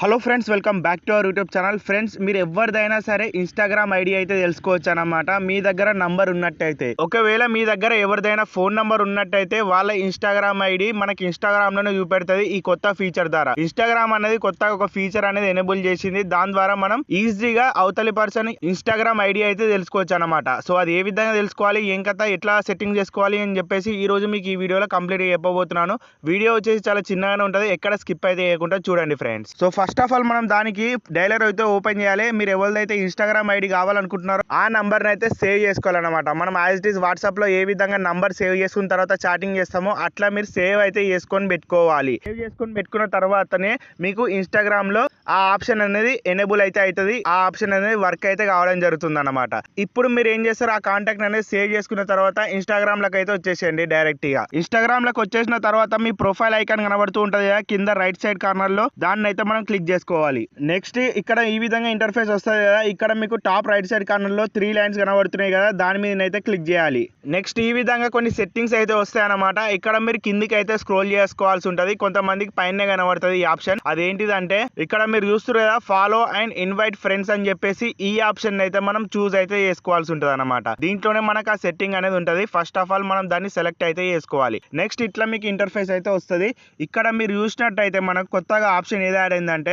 Hello friends, welcome back to our YouTube channel. Friends, మీరు ఎవరిదైనా సరే ఇన్స్టాగ్రామ్ ఐడి అయితే తెలుసుకోవచ్చు అన్నమాట. మీ దగ్గర నంబర్ ఉన్నట్టయితే, ఒకవేళ మీ దగ్గర ఎవరిదైనా ఫోన్ నంబర్ ఉన్నట్టయితే వాళ్ళ ఇన్స్టాగ్రామ్ ఐడి మనకి ఇన్స్టాగ్రామ్ లోనే చూపెడుతుంది. ఈ కొత్త ఫీచర్ ద్వారా ఇన్స్టాగ్రామ్ అనేది కొత్తగా ఒక ఫీచర్ అనేది ఎనేబుల్ చేసింది. దాని ద్వారా మనం ఈజీగా అవతలి పర్సన్ ఇన్స్టాగ్రామ్ ఐడి అయితే తెలుసుకోవచ్చు అన్నమాట. సో అది ఏ విధంగా తెలుసుకోవాలి, ఏం కథ, ఎట్లా సెట్టింగ్ చేసుకోవాలి అని చెప్పేసి ఈ రోజు మీకు ఈ వీడియోలో కంప్లీట్ చెప్పబోతున్నాను. వీడియో వచ్చేసి చాలా చిన్నగానే ఉంటుంది, ఎక్కడ స్కిప్ అయితే చేయకుండా చూడండి friends. So first of all మనం దానికి డైలర్ అయితే ఓపెన్ చేయాలి. మీరు ఎవరిదైతే ఇన్స్టాగ్రామ్ ఐడి కావాలనుకుంటున్నారో ఆ నంబర్ని అయితే సేవ్ చేసుకోవాలన్నమాట. మనం యాజ్ ఇట్ ఈస్ వాట్సాప్లో ఏ విధంగా నంబర్ సేవ్ చేసుకున్న తర్వాత చాటింగ్ చేస్తామో అట్లా మీరు సేవ్ అయితే చేసుకొని పెట్టుకోవాలి. సేవ్ చేసుకొని పెట్టుకున్న తర్వాతనే మీకు ఇన్స్టాగ్రామ్లో ఆ ఆప్షన్ అనేది ఎనేబుల్ అయితే అవుతుంది. ఆ ఆప్షన్ అనేది వర్క్ అయితే కావడం జరుగుతుంది అన్నమాట. ఇప్పుడు మీరు ఏం చేస్తారు, ఆ కాంటాక్ట్ అనేది సేవ్ చేసుకున్న తర్వాత ఇన్స్టాగ్రామ్లోకి అయితే వచ్చేసేయండి. డైరెక్ట్గా ఇన్స్టాగ్రామ్లోకి వచ్చేసిన తర్వాత మీ ప్రొఫైల్ ఐకాన్ కనబడుతూ ఉంటుంది కదా కింద రైట్ సైడ్ కార్నర్లో, దాన్ని అయితే మనం క్లిక్ చేసుకోవాలి. నెక్స్ట్ ఇక్కడ ఈ విధంగా ఇంటర్ఫేస్ వస్తుంది కదా, ఇక్కడ మీకు టాప్ రైట్ సైడ్ కార్నర్ లో 3 లైన్స్ కనబడుతున్నాయి కదా, దాని మీద అయితే క్లిక్ చేయాలి. నెక్స్ట్ ఈ విధంగా కొన్ని సెట్టింగ్స్ అయితే వస్తాయి అన్నమాట. ఇక్కడ మీరు కిందికి అయితే స్క్రోల్ చేసుకోవాల్సి ఉంటుంది. కొంతమందికి పైన కనబడుతుంది ఈ ఆప్షన్. అదేంటిదంటే ఇక్కడ మీరు చూస్తారు కదా, ఫాలో అండ్ ఇన్వైట్ ఫ్రెండ్స్ అని చెప్పేసి ఈ ఆప్షన్ అయితే మనం చూస్ అయితే చేసుకోవాల్సి ఉంటుంది అన్నమాట. దీంట్లోనే మనకు ఆ సెట్టింగ్ అనేది ఉంటుంది. ఫస్ట్ ఆఫ్ ఆల్ మనం దాన్ని సెలెక్ట్ అయితే చేసుకోవాలి. నెక్స్ట్ ఇట్లా మీకు ఇంటర్ఫేస్ అయితే వస్తుంది. ఇక్కడ మీరు చూసినట్టయితే మనకు కొత్తగా ఆప్షన్ ఏది యాడ్ అయిందంటే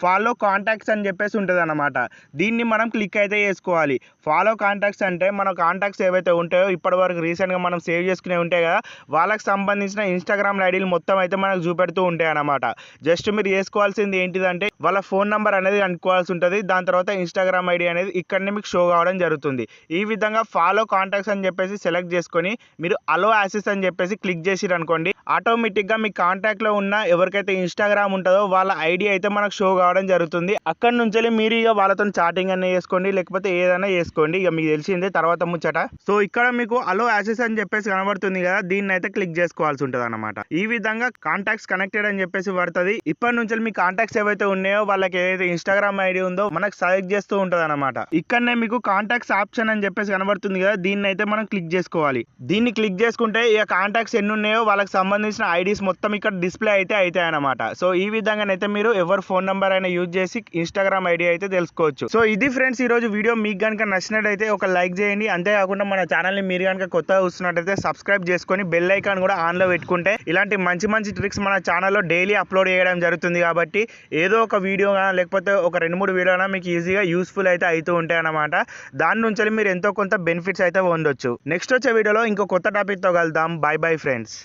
ఫాలో కాంటాక్ట్స్ అని చెప్పేసి ఉంటుంది అన్నమాట. దీన్ని మనం క్లిక్ అయితే చేసుకోవాలి. ఫాలో కాంటాక్ట్స్ అంటే మన కాంటాక్ట్స్ ఏవైతే ఉంటాయో ఇప్పటి వరకు రీసెంట్గా మనం సేవ్ చేసుకునే ఉంటాయి కదా, వాళ్ళకి సంబంధించిన ఇన్స్టాగ్రామ్ ఐడీలు మొత్తం అయితే మనకు చూపెడుతూ ఉంటాయి అన్నమాట. జస్ట్ మీరు చేసుకోవాల్సింది ఏంటిదంటే వాళ్ళ ఫోన్ నెంబర్ అనేది అనుకోవాల్సి ఉంటుంది. దాని తర్వాత ఇన్స్టాగ్రామ్ ఐడి అనేది ఇక్కడనే మీకు షో కావడం జరుగుతుంది. ఈ విధంగా ఫాలో కాంటాక్ట్స్ అని చెప్పేసి సెలెక్ట్ చేసుకొని మీరు అలో యాక్సెస్ అని చెప్పేసి క్లిక్ చేసిరు అనుకోండి, ఆటోమేటిక్గా మీ కాంటాక్ట్లో ఉన్న ఎవరికైతే ఇన్స్టాగ్రామ్ ఉంటుందో వాళ్ళ ఐడి అయితే మనకు షో కావడం జరుగుతుంది. అక్కడ నుంచి మీరు ఇక వాళ్ళతో చాటింగ్ అనే చేసుకోండి, లేకపోతే ఏదైనా చేసుకోండి, ఇక మీకు తెలిసిందే తర్వాత ముచ్చట. సో ఇక్కడ మీకు అలో యాక్సెస్ అని చెప్పేసి కనబడుతుంది కదా, దీన్ని అయితే క్లిక్ చేసుకోవాల్సి ఉంటుంది అన్నమాట. ఈ విధంగా కాంటాక్ట్స్ కనెక్టెడ్ అని చెప్పేసి పడుతుంది. ఇప్పటి నుంచి మీ కాంటాక్ట్స్ ఏవైతే ఉన్నాయో వాళ్ళకి ఏదైతే ఇన్స్టాగ్రామ్ ఐడి ఉందో మనకు సజెక్ట్ చేస్తూ ఉంటుంది అన్నమాట. ఇక్కడనే మీకు కాంటాక్ట్స్ ఆప్షన్ అని చెప్పేసి కనబడుతుంది కదా, దీన్ని అయితే మనం క్లిక్ చేసుకోవాలి. దీన్ని క్లిక్ చేసుకుంటే ఇక కాంటాక్ట్స్ ఎన్ని ఉన్నాయో వాళ్ళకి సంబంధించిన ఐడీస్ మొత్తం ఇక్కడ డిస్ప్లే అయితే అవుతాయి అన్నమాట. సో ఈ విధంగానైతే మీరు ఎవరి ఫోన్ నెంబర్ అయినా యూజ్ చేసి ఇన్స్టాగ్రామ్ ఐడి అయితే తెలుసుకోవచ్చు. సో ఇది ఫ్రెండ్స్ ఈ రోజు వీడియో. మీకు కనుక నచ్చినట్టయితే ఒక లైక్ చేయండి. అంతేకాకుండా మన ఛానల్ ని మీరు కనుక కొత్తగా చూస్తున్నట్టయితే సబ్స్క్రైబ్ చేసుకొని బెల్ ఐకాన్ కూడా ఆన్ లో పెట్టుకుంటే ఇలాంటి మంచి మంచి ట్రిక్స్ మన ఛానల్లో డైలీ అప్లోడ్ చేయడం జరుగుతుంది. కాబట్టి ఏదో ఒక వీడియో లేకపోతే ఒక 2-3 వీడియోనా మీకు ఈజీగా యూస్ఫుల్ అయితే అవుతూ ఉంటాయి అన్నమాట. దాని నుంచి మీరు ఎంతో కొంత బెనిఫిట్స్ అయితే పొందొచ్చు. నెక్స్ట్ వచ్చే వీడియోలో ఇంకో కొత్త టాపిక్ తో కలుద్దాం. By bye friends.